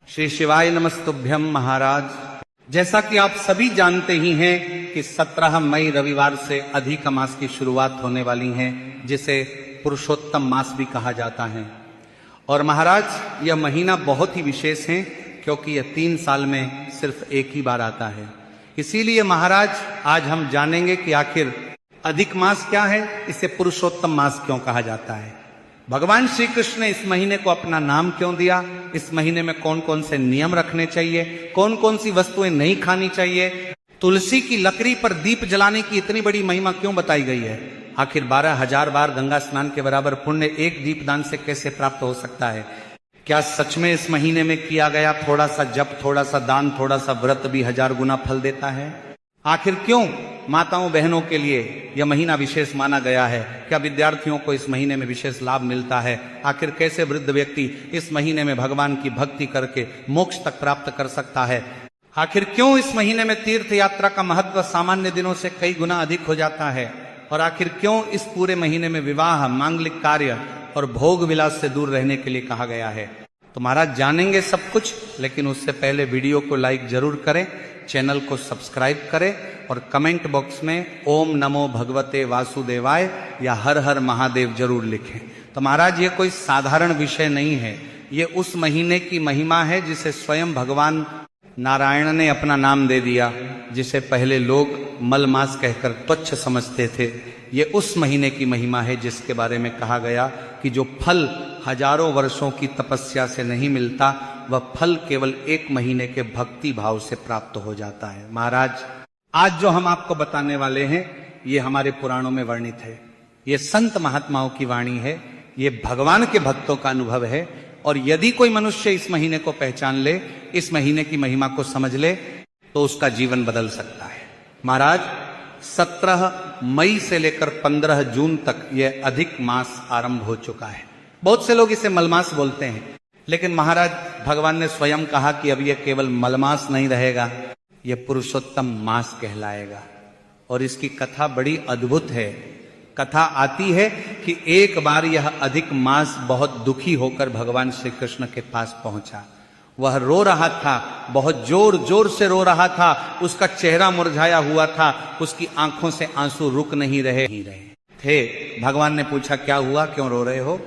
श्री शिवाय नमस्तुभ्यम महाराज। जैसा कि आप सभी जानते ही हैं कि 17 मई रविवार से अधिक मास की शुरुआत होने वाली है, जिसे पुरुषोत्तम मास भी कहा जाता है। और महाराज यह महीना बहुत ही विशेष है क्योंकि यह 3 साल में सिर्फ एक ही बार आता है। इसीलिए महाराज आज हम जानेंगे कि आखिर अधिक मास क्या है, इसे पुरुषोत्तम मास क्यों कहा जाता है, भगवान श्री कृष्ण ने इस महीने को अपना नाम क्यों दिया, इस महीने में कौन कौन से नियम रखने चाहिए, कौन कौन सी वस्तुएं नहीं खानी चाहिए, तुलसी की लकड़ी पर दीप जलाने की इतनी बड़ी महिमा क्यों बताई गई है, आखिर 12,000 बार गंगा स्नान के बराबर पुण्य एक दीप दान से कैसे प्राप्त हो सकता है, क्या सच में इस महीने में किया गया थोड़ा सा जप, थोड़ा सा दान, थोड़ा सा व्रत भी 1000 गुना फल देता है, आखिर क्यों माताओं बहनों के लिए यह महीना विशेष माना गया है, क्या विद्यार्थियों को इस महीने में विशेष लाभ मिलता है, आखिर कैसे वृद्ध व्यक्ति इस महीने में भगवान की भक्ति करके मोक्ष तक प्राप्त कर सकता है, आखिर क्यों इस महीने में तीर्थ यात्रा का महत्व सामान्य दिनों से कई गुना अधिक हो जाता है, और आखिर क्यों इस पूरे महीने में विवाह, मांगलिक कार्य और भोग विलास से दूर रहने के लिए कहा गया है। तो महाराज जानेंगे सब कुछ, लेकिन उससे पहले वीडियो को लाइक जरूर करें, चैनल को सब्सक्राइब करें और कमेंट बॉक्स में ओम नमो भगवते वासुदेवाय या हर हर महादेव जरूर लिखें। तो महाराज ये कोई साधारण विषय नहीं है, ये उस महीने की महिमा है जिसे स्वयं भगवान नारायण ने अपना नाम दे दिया, जिसे पहले लोग मलमास कहकर तुच्छ समझते थे। ये उस महीने की महिमा है जिसके बारे में कहा गया कि जो फल हजारों वर्षों की तपस्या से नहीं मिलता, वह फल केवल 1 महीने के भक्ति भाव से प्राप्त हो जाता है। महाराज आज जो हम आपको बताने वाले हैं ये हमारे पुराणों में वर्णित है, ये संत महात्माओं की वाणी है, ये भगवान के भक्तों का अनुभव है। और यदि कोई मनुष्य इस महीने को पहचान ले, इस महीने की महिमा को समझ ले, तो उसका जीवन बदल सकता है। महाराज 17 मई से लेकर 15 जून तक यह अधिक मास आरंभ हो चुका है। बहुत से लोग इसे मलमास बोलते हैं, लेकिन महाराज भगवान ने स्वयं कहा कि अब यह केवल मलमास नहीं रहेगा, यह पुरुषोत्तम मास कहलाएगा। और इसकी कथा बड़ी अद्भुत है। कथा आती है कि एक बार यह अधिक मास बहुत दुखी होकर भगवान श्री कृष्ण के पास पहुंचा। वह रो रहा था, बहुत जोर जोर से रो रहा था, उसका चेहरा मुरझाया हुआ था, उसकी आंखों से आंसू रुक नहीं रहे थे। भगवान ने पूछा क्या हुआ, क्यों रो रहे हो।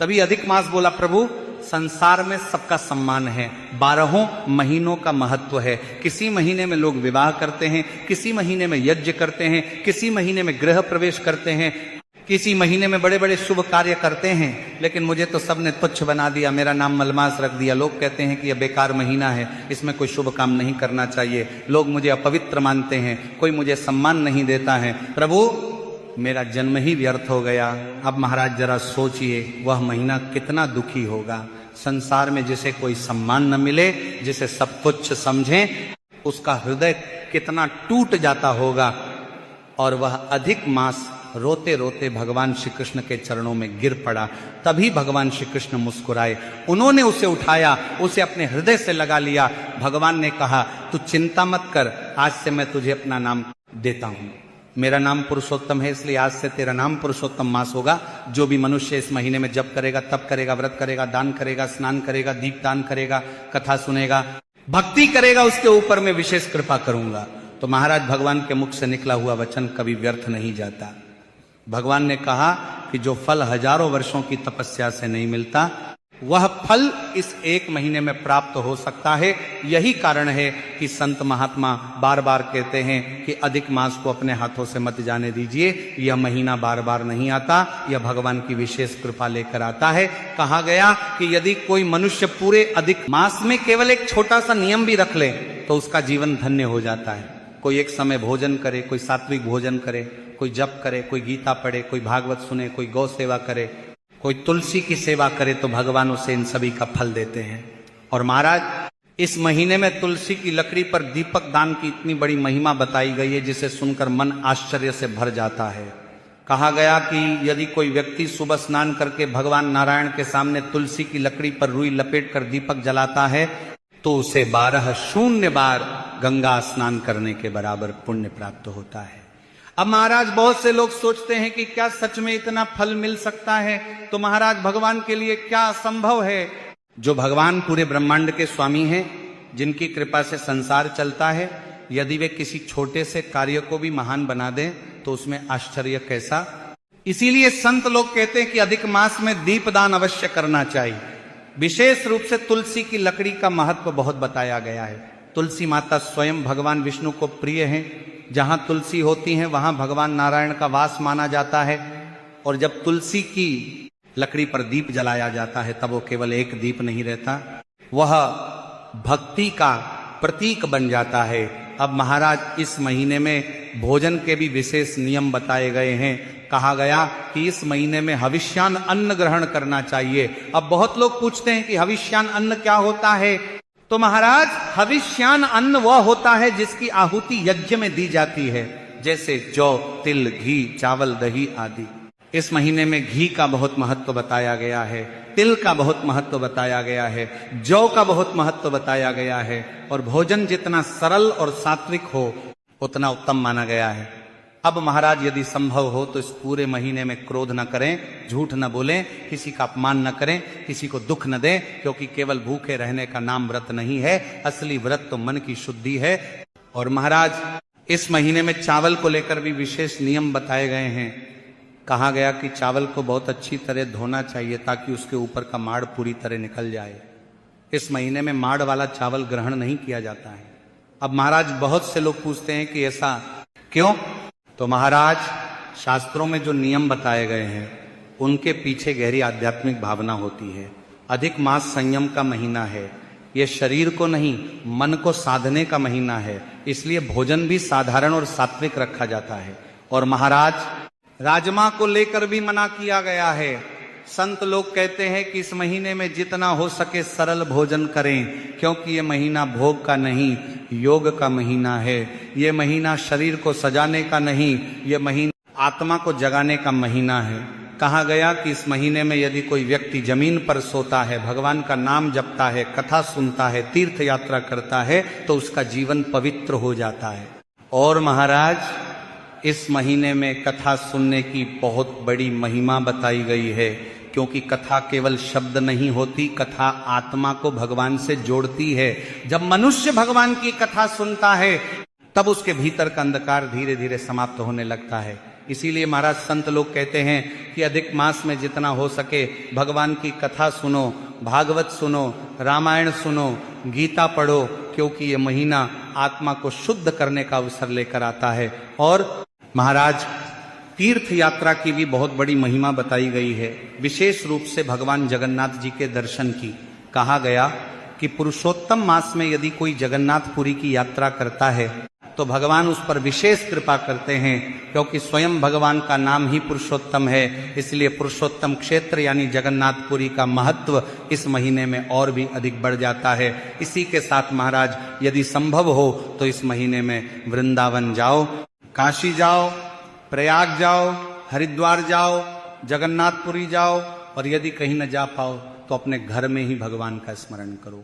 तभी अधिक मास बोला, प्रभु संसार में सबका सम्मान है, 12 महीनों का महत्व है। किसी महीने में लोग विवाह करते हैं, किसी महीने में यज्ञ करते हैं, किसी महीने में गृह प्रवेश करते हैं, किसी महीने में बड़े बड़े शुभ कार्य करते हैं। लेकिन मुझे तो सबने तुच्छ बना दिया, मेरा नाम मलमास रख दिया। लोग कहते हैं कि यह बेकार महीना है, इसमें कोई शुभ काम नहीं करना चाहिए, लोग मुझे अपवित्र मानते हैं, कोई मुझे सम्मान नहीं देता है। प्रभु मेरा जन्म ही व्यर्थ हो गया। अब महाराज जरा सोचिए वह महीना कितना दुखी होगा। संसार में जिसे कोई सम्मान न मिले, जिसे सब तुच्छ समझें, उसका हृदय कितना टूट जाता होगा। और वह अधिक मास रोते रोते भगवान श्री कृष्ण के चरणों में गिर पड़ा। तभी भगवान श्री कृष्ण मुस्कुराए, उन्होंने उसे उठाया, उसे अपने हृदय से लगा लिया। भगवान ने कहा तू चिंता मत कर, आज से मैं तुझे अपना नाम देता हूं। मेरा नाम पुरुषोत्तम है, इसलिए आज से तेरा नाम पुरुषोत्तम मास होगा। जो भी मनुष्य इस महीने में जप करेगा, तप करेगा, व्रत करेगा, दान करेगा, स्नान करेगा, दीप दान करेगा, कथा सुनेगा, भक्ति करेगा, उसके ऊपर मैं विशेष कृपा करूंगा। तो महाराज भगवान के मुख से निकला हुआ वचन कभी व्यर्थ नहीं जाता। भगवान ने कहा कि जो फल हजारों वर्षों की तपस्या से नहीं मिलता, वह फल इस 1 महीने में प्राप्त हो सकता है। यही कारण है कि संत महात्मा बार बार कहते हैं कि अधिक मास को अपने हाथों से मत जाने दीजिए, यह महीना बार बार नहीं आता, यह भगवान की विशेष कृपा लेकर आता है। कहा गया कि यदि कोई मनुष्य पूरे अधिक मास में केवल एक छोटा सा नियम भी रख ले तो उसका जीवन धन्य हो जाता है। कोई एक समय भोजन करे, कोई सात्विक भोजन करे, कोई जप करे, कोई गीता पढ़े, कोई भागवत सुने, कोई गौ सेवा करे, कोई तुलसी की सेवा करे, तो भगवान उसे इन सभी का फल देते हैं। और महाराज इस महीने में तुलसी की लकड़ी पर दीपक दान की इतनी बड़ी महिमा बताई गई है, जिसे सुनकर मन आश्चर्य से भर जाता है। कहा गया कि यदि कोई व्यक्ति सुबह स्नान करके भगवान नारायण के सामने तुलसी की लकड़ी पर रुई लपेट कर दीपक जलाता है, तो उसे 12 बार गंगा स्नान करने के बराबर पुण्य प्राप्त होता है। अब महाराज बहुत से लोग सोचते हैं कि क्या सच में इतना फल मिल सकता है, तो महाराज भगवान के लिए क्या असंभव है। जो भगवान पूरे ब्रह्मांड के स्वामी हैं, जिनकी कृपा से संसार चलता है, यदि वे किसी छोटे से कार्य को भी महान बना दें तो उसमें आश्चर्य कैसा। इसीलिए संत लोग कहते हैं कि अधिक मास में दीपदान अवश्य करना चाहिए। विशेष रूप से तुलसी की लकड़ी का महत्व बहुत बताया गया है। तुलसी माता स्वयं भगवान विष्णु को प्रिय हैं। जहां तुलसी होती है वहां भगवान नारायण का वास माना जाता है। और जब तुलसी की लकड़ी पर दीप जलाया जाता है तब वो केवल एक दीप नहीं रहता, वह भक्ति का प्रतीक बन जाता है। अब महाराज इस महीने में भोजन के भी विशेष नियम बताए गए हैं। कहा गया कि इस महीने में हविष्यान अन्न ग्रहण करना चाहिए। अब बहुत लोग पूछते हैं कि हविष्यान अन्न क्या होता है, तो महाराज हविष्यान अन्न वह होता है जिसकी आहुति यज्ञ में दी जाती है, जैसे जौ, तिल, घी, चावल, दही आदि। इस महीने में घी का बहुत महत्व बताया गया है, तिल का बहुत महत्व बताया गया है, जौ का बहुत महत्व बताया गया है। और भोजन जितना सरल और सात्विक हो उतना उत्तम माना गया है। अब महाराज यदि संभव हो तो इस पूरे महीने में क्रोध न करें, झूठ न बोलें, किसी का अपमान न करें, किसी को दुख न दें, क्योंकि केवल भूखे रहने का नाम व्रत नहीं है। असली व्रत तो मन की शुद्धि है। और महाराज इस महीने में चावल को लेकर भी विशेष नियम बताए गए हैं। कहा गया कि चावल को बहुत अच्छी तरह धोना चाहिए ताकि उसके ऊपर का माड़ पूरी तरह निकल जाए। इस महीने में माड़ वाला चावल ग्रहण नहीं किया जाता है। अब महाराज बहुत से लोग पूछते हैं कि ऐसा क्यों, तो महाराज शास्त्रों में जो नियम बताए गए हैं उनके पीछे गहरी आध्यात्मिक भावना होती है। अधिक मास संयम का महीना है। यह शरीर को नहीं मन को साधने का महीना है, इसलिए भोजन भी साधारण और सात्विक रखा जाता है। और महाराज राजमा को लेकर भी मना किया गया है। संत लोग कहते हैं कि इस महीने में जितना हो सके सरल भोजन करें, क्योंकि ये महीना भोग का नहीं योग का महीना है। ये महीना शरीर को सजाने का नहीं, ये महीना आत्मा को जगाने का महीना है। कहा गया कि इस महीने में यदि कोई व्यक्ति जमीन पर सोता है, भगवान का नाम जपता है, कथा सुनता है, तीर्थ यात्रा करता है तो उसका जीवन पवित्र हो जाता है। और महाराज इस महीने में कथा सुनने की बहुत बड़ी महिमा बताई गई है, क्योंकि कथा केवल शब्द नहीं होती, कथा आत्मा को भगवान से जोड़ती है। जब मनुष्य भगवान की कथा सुनता है तब उसके भीतर का अंधकार धीरे धीरे समाप्त होने लगता है। इसीलिए महाराज संत लोग कहते हैं कि अधिक मास में जितना हो सके भगवान की कथा सुनो, भागवत सुनो, रामायण सुनो, गीता पढ़ो, क्योंकि ये महीना आत्मा को शुद्ध करने का अवसर लेकर आता है। और महाराज तीर्थ यात्रा की भी बहुत बड़ी महिमा बताई गई है, विशेष रूप से भगवान जगन्नाथ जी के दर्शन की। कहा गया कि पुरुषोत्तम मास में यदि कोई जगन्नाथपुरी की यात्रा करता है तो भगवान उस पर विशेष कृपा करते हैं, क्योंकि स्वयं भगवान का नाम ही पुरुषोत्तम है। इसलिए पुरुषोत्तम क्षेत्र यानी जगन्नाथपुरी का महत्व इस महीने में और भी अधिक बढ़ जाता है। इसी के साथ महाराज यदि संभव हो तो इस महीने में वृंदावन जाओ, काशी जाओ, प्रयाग जाओ, हरिद्वार जाओ, जगन्नाथपुरी जाओ, और यदि कहीं न जा पाओ तो अपने घर में ही भगवान का स्मरण करो,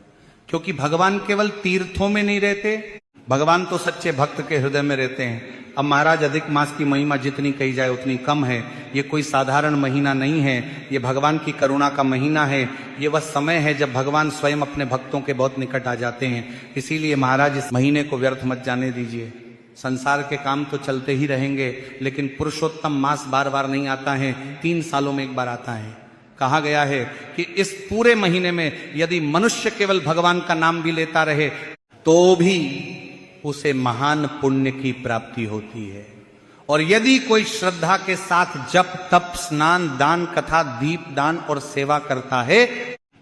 क्योंकि भगवान केवल तीर्थों में नहीं रहते, भगवान तो सच्चे भक्त के हृदय में रहते हैं। अब महाराज अधिक मास की महिमा जितनी कही जाए उतनी कम है। ये कोई साधारण महीना नहीं है, ये भगवान की करुणा का महीना है। ये वह समय है जब भगवान स्वयं अपने भक्तों के बहुत निकट आ जाते हैं। इसीलिए महाराज इस महीने को व्यर्थ मत जाने दीजिए। संसार के काम तो चलते ही रहेंगे, लेकिन पुरुषोत्तम मास बार बार नहीं आता है, 3 सालों में एक बार आता है। कहा गया है कि इस पूरे महीने में यदि मनुष्य केवल भगवान का नाम भी लेता रहे तो भी उसे महान पुण्य की प्राप्ति होती है। और यदि कोई श्रद्धा के साथ जप, तप, स्नान, दान, कथा, दीप दान और सेवा करता है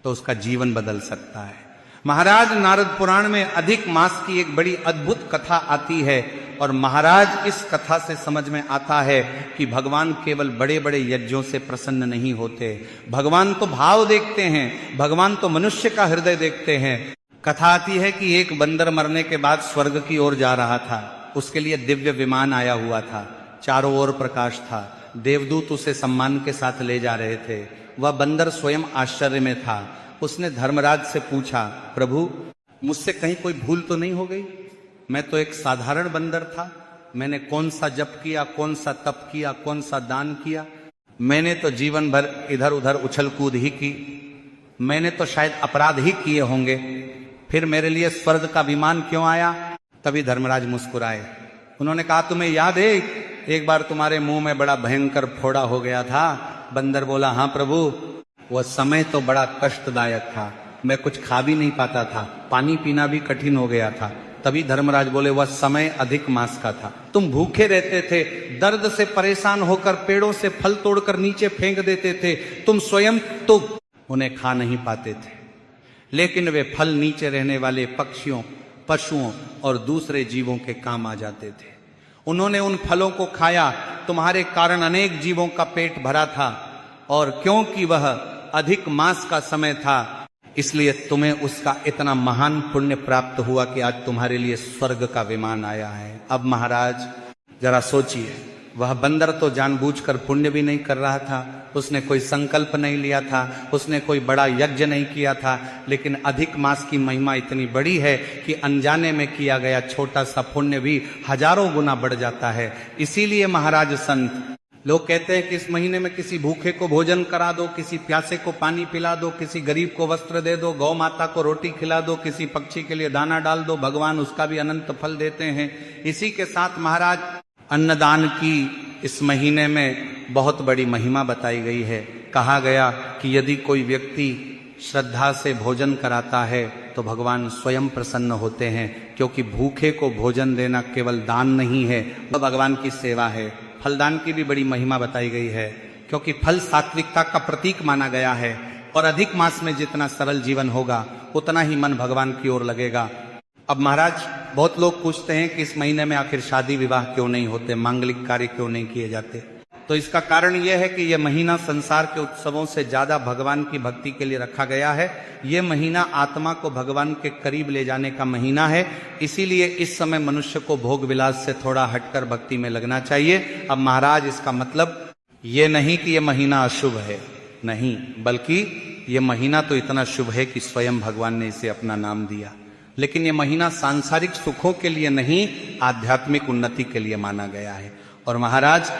तो उसका जीवन बदल सकता है। महाराज नारद पुराण में अधिक मास की एक बड़ी अद्भुत कथा आती है, और महाराज इस कथा से समझ में आता है कि भगवान केवल बड़े बड़े यज्ञों से प्रसन्न नहीं होते। भगवान तो भाव देखते हैं, भगवान तो मनुष्य का हृदय देखते हैं। कथा आती है कि एक बंदर मरने के बाद स्वर्ग की ओर जा रहा था। उसके लिए दिव्य विमान आया हुआ था, चारों ओर प्रकाश था, देवदूत उसे सम्मान के साथ ले जा रहे थे। वह बंदर स्वयं आश्चर्य में था। उसने धर्मराज से पूछा, प्रभु मुझसे कहीं कोई भूल तो नहीं हो गई? मैं तो एक साधारण बंदर था, मैंने कौन सा जप किया, कौन सा तप किया, कौन सा दान किया? मैंने तो जीवन भर इधर उधर उछल कूद ही की। मैंने तो शायद अपराध ही किए होंगे, फिर मेरे लिए स्वर्ग का विमान क्यों आया? तभी धर्मराज मुस्कुराए। उन्होंने कहा, तुम्हें याद है एक बार तुम्हारे मुंह में बड़ा भयंकर फोड़ा हो गया था? बंदर बोला, हाँ प्रभु, वह समय तो बड़ा कष्टदायक था, मैं कुछ खा भी नहीं पाता था, पानी पीना भी कठिन हो गया था। तभी धर्मराज बोले, वह समय अधिक मास का था, तुम भूखे रहते थे, दर्द से परेशान होकर पेड़ों से फल तोड़कर नीचे फेंक देते थे, तुम स्वयं तो उन्हें खा नहीं पाते थे, लेकिन वे फल नीचे रहने वाले पक्षियों, पशुओं और दूसरे जीवों के काम आ जाते थे। उन्होंने उन फलों को खाया, तुम्हारे कारण अनेक जीवों का पेट भरा था, और क्योंकि वह अधिक मास का समय था, इसलिए तुम्हें उसका इतना महान पुण्य प्राप्त हुआ कि आज तुम्हारे लिए स्वर्ग का विमान आया है। अब महाराज जरा सोचिए, वह बंदर तो जानबूझकर पुण्य भी नहीं कर रहा था, उसने कोई संकल्प नहीं लिया था, उसने कोई बड़ा यज्ञ नहीं किया था, लेकिन अधिक मास की महिमा इतनी बड़ी है कि अनजाने में किया गया छोटा सा पुण्य भी हजारों गुना बढ़ जाता है। इसीलिए महाराज संत लोग कहते हैं कि इस महीने में किसी भूखे को भोजन करा दो, किसी प्यासे को पानी पिला दो, किसी गरीब को वस्त्र दे दो, गौ माता को रोटी खिला दो, किसी पक्षी के लिए दाना डाल दो, भगवान उसका भी अनंत फल देते हैं। इसी के साथ महाराज अन्नदान की इस महीने में बहुत बड़ी महिमा बताई गई है। कहा गया कि यदि कोई व्यक्ति श्रद्धा से भोजन कराता है तो भगवान स्वयं प्रसन्न होते हैं, क्योंकि भूखे को भोजन देना केवल दान नहीं है, वह भगवान की सेवा है। फलदान की भी बड़ी महिमा बताई गई है, क्योंकि फल सात्विकता का प्रतीक माना गया है, और अधिक मास में जितना सरल जीवन होगा उतना ही मन भगवान की ओर लगेगा। अब महाराज बहुत लोग पूछते हैं कि इस महीने में आखिर शादी विवाह क्यों नहीं होते, मांगलिक कार्य क्यों नहीं किए जाते? तो इसका कारण यह है कि यह महीना संसार के उत्सवों से ज्यादा भगवान की भक्ति के लिए रखा गया है। यह महीना आत्मा को भगवान के करीब ले जाने का महीना है, इसीलिए इस समय मनुष्य को भोग विलास से थोड़ा हटकर भक्ति में लगना चाहिए। अब महाराज इसका मतलब ये नहीं कि यह महीना अशुभ है, नहीं, बल्कि यह महीना तो इतना शुभ है कि स्वयं भगवान ने इसे अपना नाम दिया। लेकिन यह महीना सांसारिक सुखों के लिए नहीं, आध्यात्मिक उन्नति के लिए माना गया है। और महाराज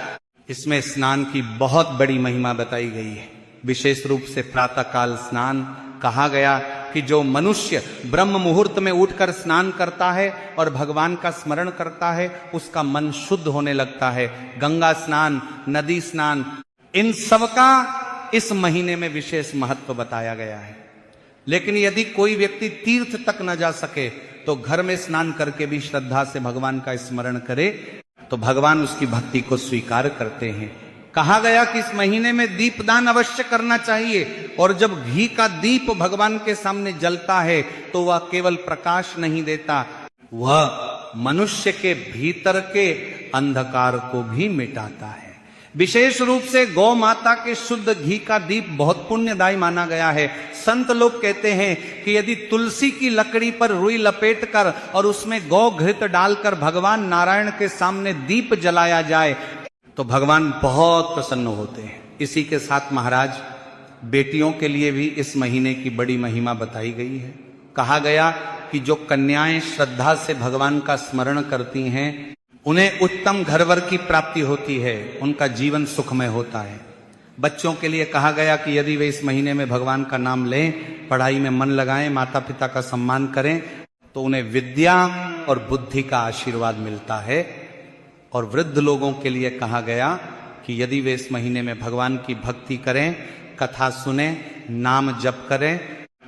इसमें स्नान की बहुत बड़ी महिमा बताई गई है, विशेष रूप से प्रातः काल स्नान। कहा गया कि जो मनुष्य ब्रह्म मुहूर्त में उठकर स्नान करता है और भगवान का स्मरण करता है, उसका मन शुद्ध होने लगता है। गंगा स्नान, नदी स्नान, इन सब का इस महीने में विशेष महत्व बताया गया है। लेकिन यदि कोई व्यक्ति तीर्थ तक न जा सके तो घर में स्नान करके भी श्रद्धा से भगवान का स्मरण करे तो भगवान उसकी भक्ति को स्वीकार करते हैं। कहा गया कि इस महीने में दीपदान अवश्य करना चाहिए, और जब घी का दीप भगवान के सामने जलता है तो वह केवल प्रकाश नहीं देता, वह मनुष्य के भीतर के अंधकार को भी मिटाता है। विशेष रूप से गौ माता के शुद्ध घी का दीप बहुत पुण्यदायी माना गया है। संत लोग कहते हैं कि यदि तुलसी की लकड़ी पर रुई लपेटकर और उसमें गौ घृत डालकर भगवान नारायण के सामने दीप जलाया जाए तो भगवान बहुत प्रसन्न होते हैं। इसी के साथ महाराज बेटियों के लिए भी इस महीने की बड़ी महिमा बताई गई है। कहा गया कि जो कन्याएं श्रद्धा से भगवान का स्मरण करती हैं उन्हें उत्तम घरवर की प्राप्ति होती है, उनका जीवन सुखमय होता है। बच्चों के लिए कहा गया कि यदि वे इस महीने में भगवान का नाम लें, पढ़ाई में मन लगाएं, माता पिता का सम्मान करें तो उन्हें विद्या और बुद्धि का आशीर्वाद मिलता है। और वृद्ध लोगों के लिए कहा गया कि यदि वे इस महीने में भगवान की भक्ति करें, कथा सुने, नाम जप करें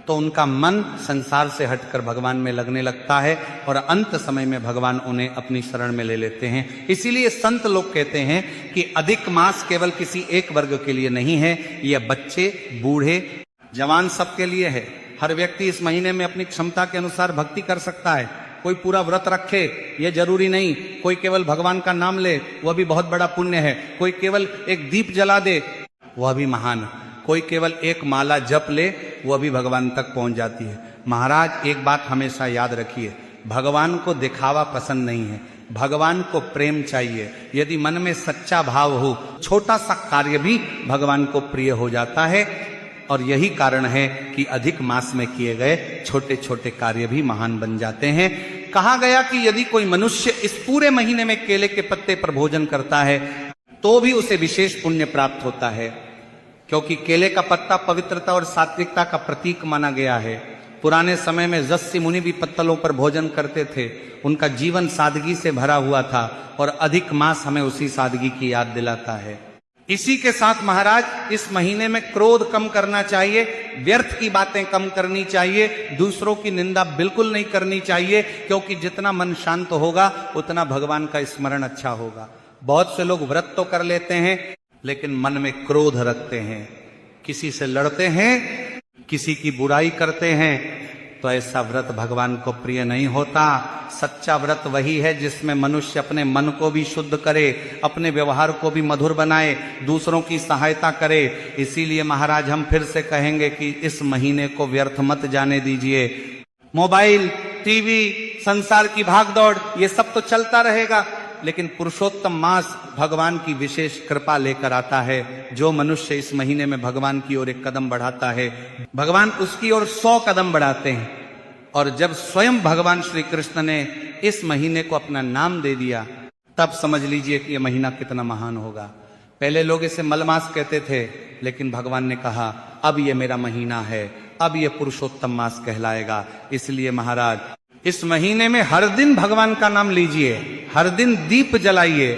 तो उनका मन संसार से हटकर भगवान में लगने लगता है और अंत समय में भगवान उन्हें अपनी शरण में ले लेते हैं। इसीलिए संत लोग कहते हैं कि अधिक मास केवल किसी एक वर्ग के लिए नहीं है, यह बच्चे, बूढ़े, जवान सबके लिए है। हर व्यक्ति इस महीने में अपनी क्षमता के अनुसार भक्ति कर सकता है। कोई पूरा व्रत रखे यह जरूरी नहीं, कोई केवल भगवान का नाम ले वह भी बहुत बड़ा पुण्य है, कोई केवल एक दीप जला दे वह भी महान, कोई केवल एक माला जप ले वह भी भगवान तक पहुंच जाती है। महाराज एक बात हमेशा याद रखिए, भगवान को दिखावा पसंद नहीं है, भगवान को प्रेम चाहिए। यदि मन में सच्चा भाव हो, छोटा सा कार्य भी भगवान को प्रिय हो जाता है। और यही कारण है कि अधिक मास में किए गए छोटे छोटे कार्य भी महान बन जाते हैं। कहा गया कि यदि कोई मनुष्य इस पूरे महीने में केले के पत्ते पर भोजन करता है तो भी उसे विशेष पुण्य प्राप्त होता है। क्योंकि केले का पत्ता पवित्रता और सात्विकता का प्रतीक माना गया है। पुराने समय में जस्सी मुनि भी पत्तलों पर भोजन करते थे। उनका जीवन सादगी से भरा हुआ था और अधिक मास हमें उसी सादगी की याद दिलाता है। इसी के साथ महाराज इस महीने में क्रोध कम करना चाहिए, व्यर्थ की बातें कम करनी चाहिए, दूसरों की निंदा बिल्कुल नहीं करनी चाहिए, क्योंकि जितना मन शांत होगा उतना भगवान का स्मरण अच्छा होगा। बहुत से लोग व्रत तो कर लेते हैं लेकिन मन में क्रोध रखते हैं, किसी से लड़ते हैं, किसी की बुराई करते हैं, तो ऐसा व्रत भगवान को प्रिय नहीं होता। सच्चा व्रत वही है जिसमें मनुष्य अपने मन को भी शुद्ध करे, अपने व्यवहार को भी मधुर बनाए, दूसरों की सहायता करे। इसीलिए महाराज हम फिर से कहेंगे कि इस महीने को व्यर्थ मत जाने दीजिए। मोबाइल, टीवी, संसार की भागदौड़ ये सब तो चलता रहेगा, लेकिन पुरुषोत्तम मास भगवान की विशेष कृपा लेकर आता है। जो मनुष्य इस महीने में भगवान की ओर एक कदम बढ़ाता है, भगवान उसकी ओर 100 कदम बढ़ाते हैं। और जब स्वयं भगवान श्री कृष्ण ने इस महीने को अपना नाम दे दिया, तब समझ लीजिए कि यह महीना कितना महान होगा। पहले लोग इसे मलमास कहते थे, लेकिन भगवान ने कहा अब ये मेरा महीना है, अब ये पुरुषोत्तम मास कहलाएगा। इसलिए महाराज इस महीने में हर दिन भगवान का नाम लीजिए, हर दिन दीप जलाइए,